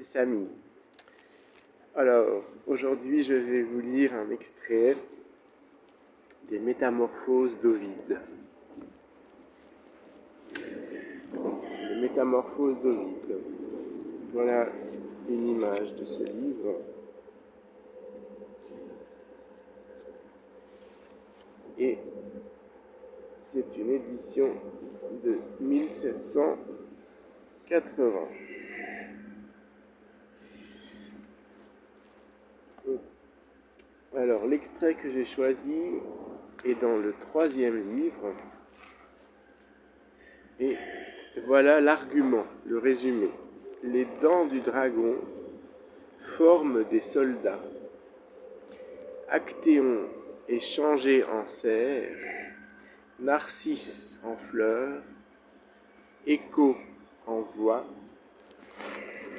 c'est Samy. Alors, aujourd'hui, je vais vous lire un extrait des Métamorphoses d'Ovide. Les Métamorphoses d'Ovide. Voilà une image de ce livre. Et c'est une édition de 1780. Alors, l'extrait que j'ai choisi est dans le 3e livre. Et voilà l'argument, le résumé. Les dents du dragon forment des soldats. Actéon est changé en cerf, Narcisse en fleur, Écho en voix,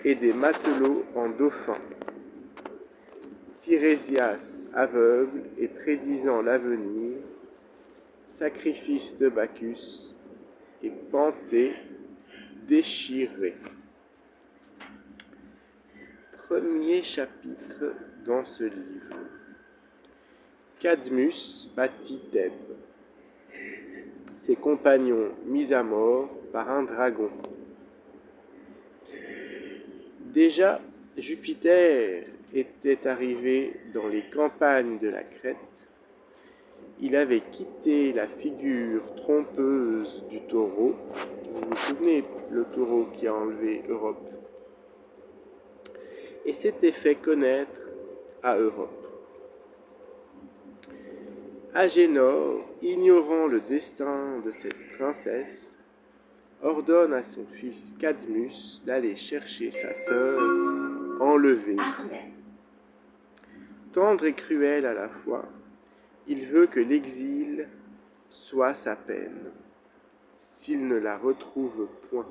et des matelots en dauphin. Tirésias aveugle et prédisant l'avenir, sacrifice de Bacchus, et Panthée déchirée. Premier chapitre dans ce livre. Cadmus bâtit Thèbes. Ses compagnons mis à mort par un dragon. Déjà, Jupiter était arrivé dans les campagnes de la Crète. Il avait quitté la figure trompeuse du taureau. Vous vous souvenez, le taureau qui a enlevé Europe. Et s'était fait connaître à Europe. Agénor, ignorant le destin de cette princesse, ordonne à son fils Cadmus d'aller chercher sa sœur enlevée. Tendre et cruel à la fois, il veut que l'exil soit sa peine, s'il ne la retrouve point.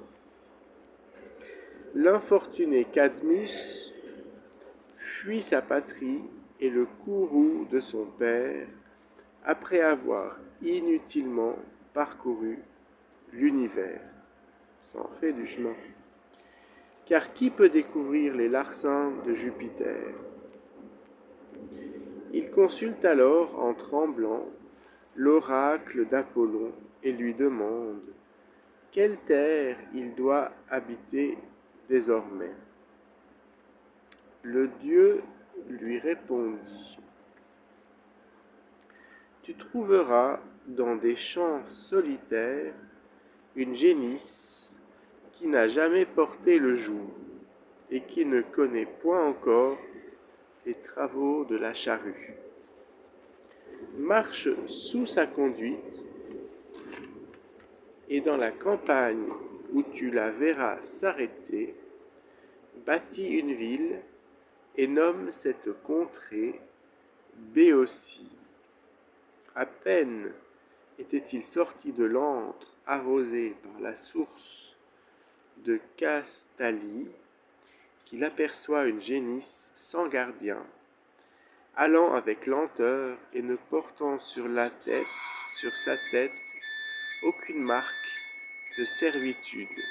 L'infortuné Cadmus fuit sa patrie et le courroux de son père, après avoir inutilement parcouru l'univers. Ça en fait du chemin. Car qui peut découvrir les larcins de Jupiter? Il consulte alors en tremblant l'oracle d'Apollon et lui demande quelle terre il doit habiter désormais. Le dieu lui répondit: tu trouveras dans des champs solitaires une génisse qui n'a jamais porté le jour et qui ne connaît point encore les travaux de la charrue. Marche sous sa conduite, et dans la campagne où tu la verras s'arrêter, bâtis une ville et nomme cette contrée Béotie. À peine était-il sorti de l'antre arrosé par la source de Castalie qu'il aperçoit une génisse sans gardien, allant avec lenteur et ne portant sur sa tête, aucune marque de servitude.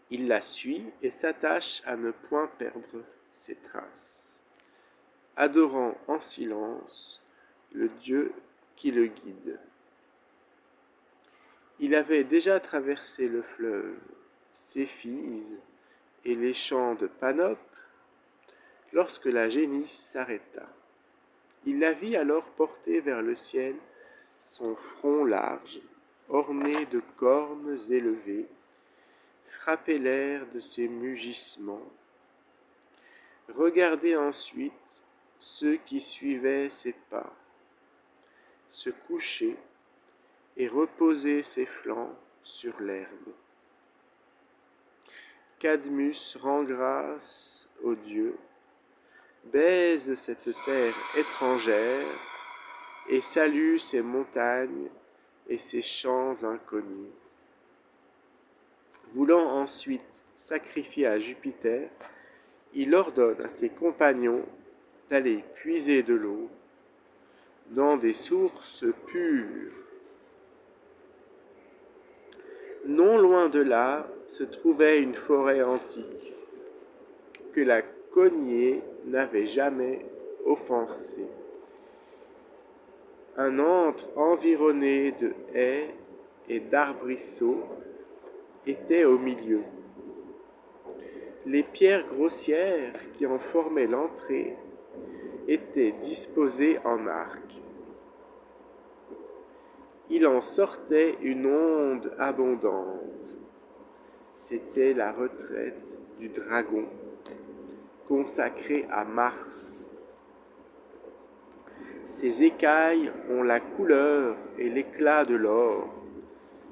Il la suit et s'attache à ne point perdre ses traces, adorant en silence le Dieu qui le guide. Il avait déjà traversé le fleuve Céphise et les champs de Panope lorsque la génisse s'arrêta. Il la vit alors porter vers le ciel son front large, orné de cornes élevées, frapper l'air de ses mugissements. Regarder ensuite ceux qui suivaient ses pas, se coucher et reposer ses flancs sur l'herbe. Cadmus rend grâce aux dieux, baise cette terre étrangère et salue ses montagnes et ses champs inconnus. Voulant ensuite sacrifier à Jupiter, il ordonne à ses compagnons d'aller puiser de l'eau dans des sources pures. Non loin de là se trouvait une forêt antique que la cognée n'avait jamais offensée. Un antre environné de haies et d'arbrisseaux était au milieu. Les pierres grossières qui en formaient l'entrée étaient disposées en arc. Il en sortait une onde abondante. C'était la retraite du dragon, consacrée à Mars. Ses écailles ont la couleur et l'éclat de l'or.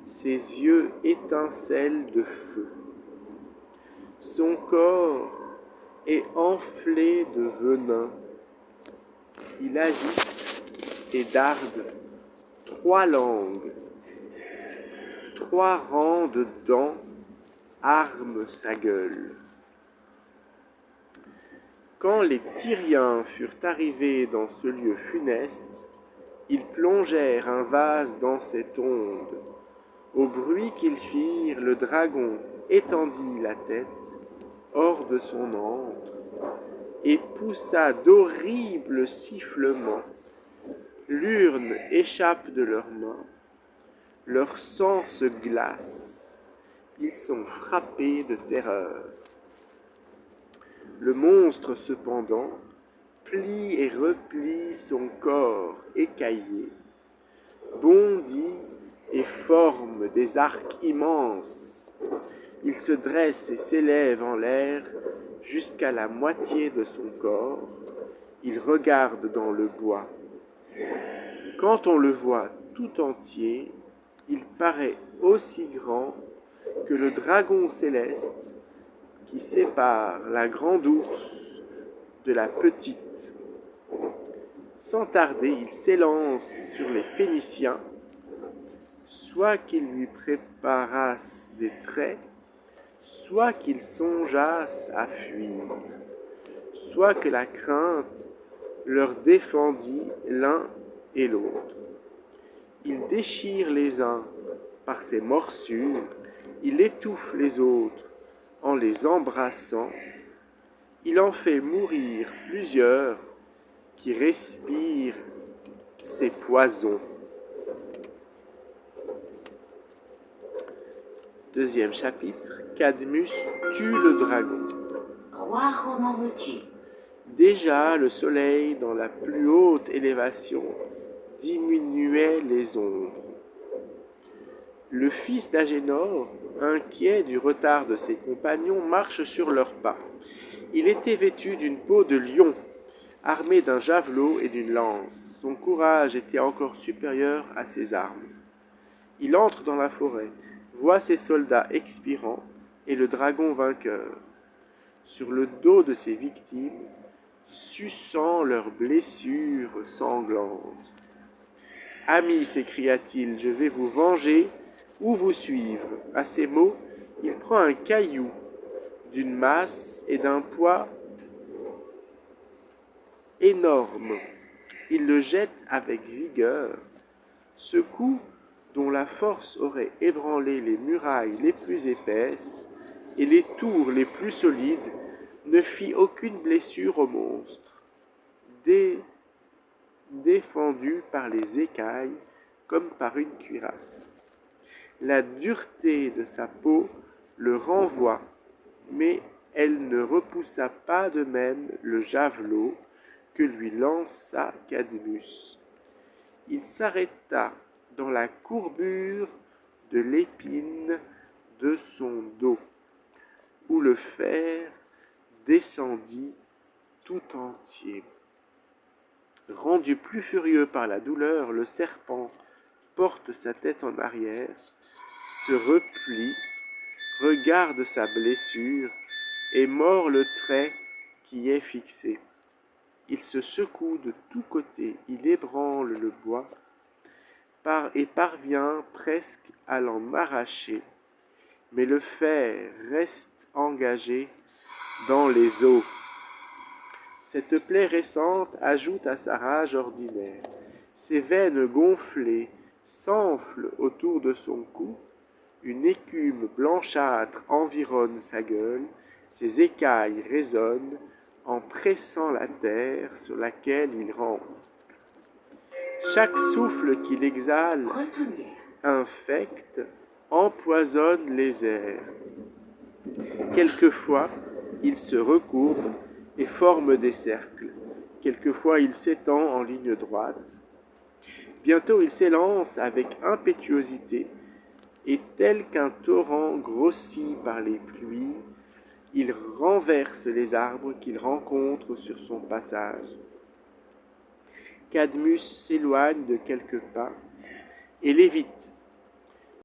Ses yeux étincellent de feu. Son corps est enflé de venin. Il agite et darde 3 langues. 3 rangs de dents arment sa gueule. Quand les Tyriens furent arrivés dans ce lieu funeste, ils plongèrent un vase dans cette onde. Au bruit qu'ils firent, le dragon étendit la tête hors de son antre et poussa d'horribles sifflements. L'urne échappe de leurs mains, leur sang se glace, ils sont frappés de terreur. Le monstre, cependant, plie et replie son corps écaillé, bondit et forme des arcs immenses. Il se dresse et s'élève en l'air jusqu'à la moitié de son corps. Il regarde dans le bois. Quand on le voit tout entier, il paraît aussi grand que le dragon céleste qui sépare la grande ours de la petite. Sans tarder, il s'élance sur les Phéniciens, soit qu'ils lui préparassent des traits, soit qu'ils songeassent à fuir, soit que la crainte leur défendit l'un et l'autre. Il déchire les uns par ses morsures, il étouffe les autres en les embrassant, il en fait mourir plusieurs qui respirent ses poisons. Deuxième chapitre, Cadmus tue le dragon. Déjà le soleil dans la plus haute élévation diminuait les ombres. Le fils d'Agénor, inquiet du retard de ses compagnons, marche sur leurs pas. Il était vêtu d'une peau de lion, armé d'un javelot et d'une lance. Son courage était encore supérieur à ses armes. Il entre dans la forêt, voit ses soldats expirants et le dragon vainqueur. Sur le dos de ses victimes, suçant leurs blessures sanglantes. « Amis, s'écria-t-il, je vais vous venger ou vous suivre. » À ces mots, il prend un caillou d'une masse et d'un poids énorme. Il le jette avec vigueur. Ce coup, dont la force aurait ébranlé les murailles les plus épaisses et les tours les plus solides, ne fit aucune blessure au monstre, défendu par les écailles comme par une cuirasse. La dureté de sa peau le renvoie, mais elle ne repoussa pas de même le javelot que lui lança Cadmus. Il s'arrêta dans la courbure de l'épine de son dos, où le fer descendit tout entier. Rendu plus furieux par la douleur, le serpent porte sa tête en arrière, se replie, regarde sa blessure et mord le trait qui est fixé. Il se secoue de tous côtés, il ébranle le bois et parvient presque à l'en arracher, mais le fer reste engagé dans les os. Cette plaie récente ajoute à sa rage ordinaire. Ses veines gonflées s'enflent autour de son cou, Une écume blanchâtre environne sa gueule, ses écailles résonnent en pressant la terre sur laquelle il rampe. Chaque souffle qu'il exhale infecte, empoisonne les airs. Quelquefois, il se recourbe et forme des cercles. Quelquefois, il s'étend en ligne droite. Bientôt, il s'élance avec impétuosité et tel qu'un torrent grossi par les pluies, il renverse les arbres qu'il rencontre sur son passage. Cadmus s'éloigne de quelques pas et l'évite